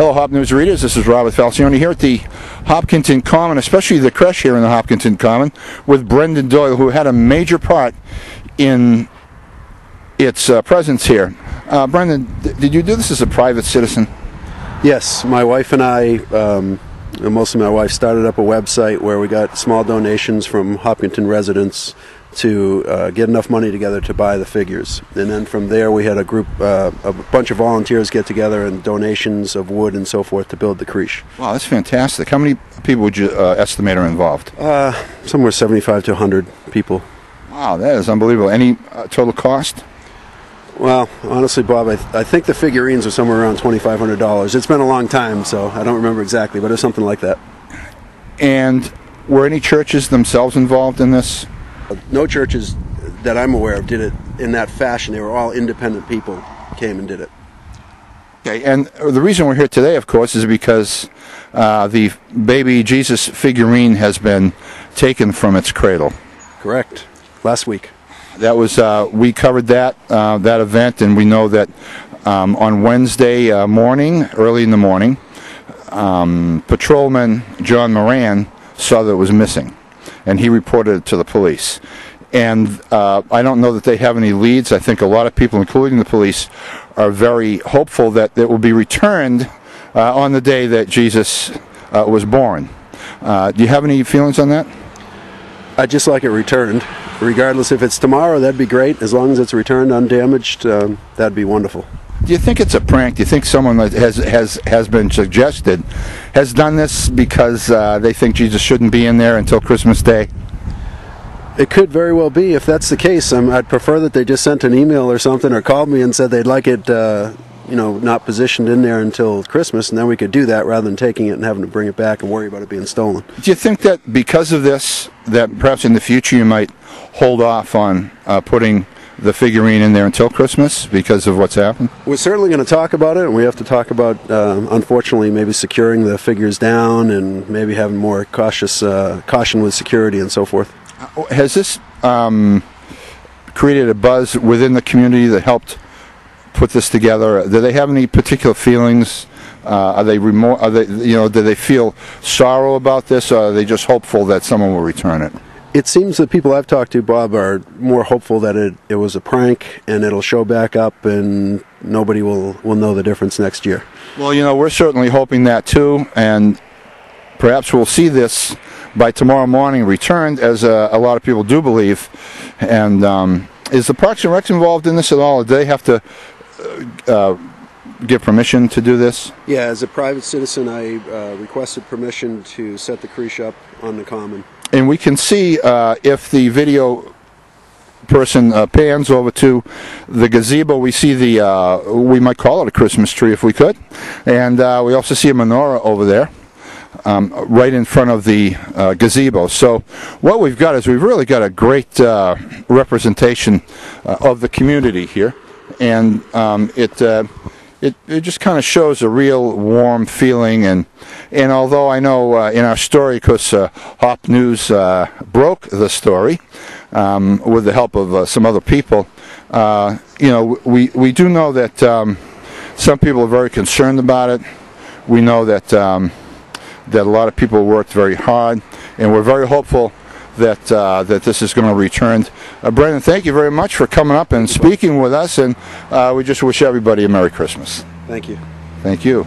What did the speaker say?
Hello, Hop News readers. This is Robert Falcione here at the Hopkinton Common, especially the Creche here in the Hopkinton Common, with Brendan Doyle, who had a major part in its presence here. Brendan, did you do this as a private citizen? Yes, my wife and I, mostly my wife, started up a website where we got small donations from Hopkinton residents to get enough money together to buy the figures. And then from there we had a group, a bunch of volunteers get together and donations of wood and so forth to build the Creche. Wow, that's fantastic. How many people would you estimate are involved? Somewhere 75 to 100 people. Wow, that is unbelievable. Any total cost? Well, honestly, Bob, I think the figurines are somewhere around $2,500. It's been a long time, so I don't remember exactly, but it's something like that. And were any churches themselves involved in this? No churches that I'm aware of did it in that fashion. They were all independent people came and did it. Okay, and the reason we're here today, of course, is because the baby Jesus figurine has been taken from its cradle. Correct. Last week. That was we covered that event, and we know that on Wednesday morning, early in the morning, patrolman John Moran saw that it was missing, and he reported it to the police. And I don't know that they have any leads. I think a lot of people, including the police, are very hopeful that it will be returned on the day that Jesus was born. Do you have any feelings on that? I'd just like it returned. Regardless if it's tomorrow, that'd be great. As long as it's returned undamaged, that'd be wonderful. Do you think it's a prank? Do you think someone that has been suggested has done this because they think Jesus shouldn't be in there until Christmas Day? It could very well be. If that's the case, I'd prefer that they just sent an email or something or called me and said they'd like it not positioned in there until Christmas, and then we could do that rather than taking it and having to bring it back and worry about it being stolen. Do you think that because of this, that perhaps in the future you might hold off on putting the figurine in there until Christmas because of what's happened? We're certainly going to talk about it, and we have to talk about, unfortunately, maybe securing the figures down and maybe having more caution with security and so forth. Has this created a buzz within the community that helped put this together? Do they have any particular feelings? Are they do they feel sorrow about this, or are they just hopeful that someone will return it? It seems that people I've talked to, Bob, are more hopeful that it was a prank and it'll show back up and nobody will know the difference next year. Well, we're certainly hoping that too, and perhaps we'll see this by tomorrow morning returned, as a lot of people do believe. And is the Parks and Rec involved in this at all? Do they have to give permission to do this? Yeah, as a private citizen, I requested permission to set the Creche up on the Common. And we can see if the video person pans over to the gazebo, we see we might call it a Christmas tree if we could. And we also see a menorah over there. Right in front of the gazebo. So what we've got is we've really got a great representation of the community here, and it just kind of shows a real warm feeling. And although I know in our story, because Hop News broke the story with the help of some other people, we do know that some people are very concerned about it. We know that a lot of people worked very hard, and we're very hopeful that this is going to return. Brendan, thank you very much for coming up and speaking with us, and we just wish everybody a Merry Christmas. Thank you. Thank you.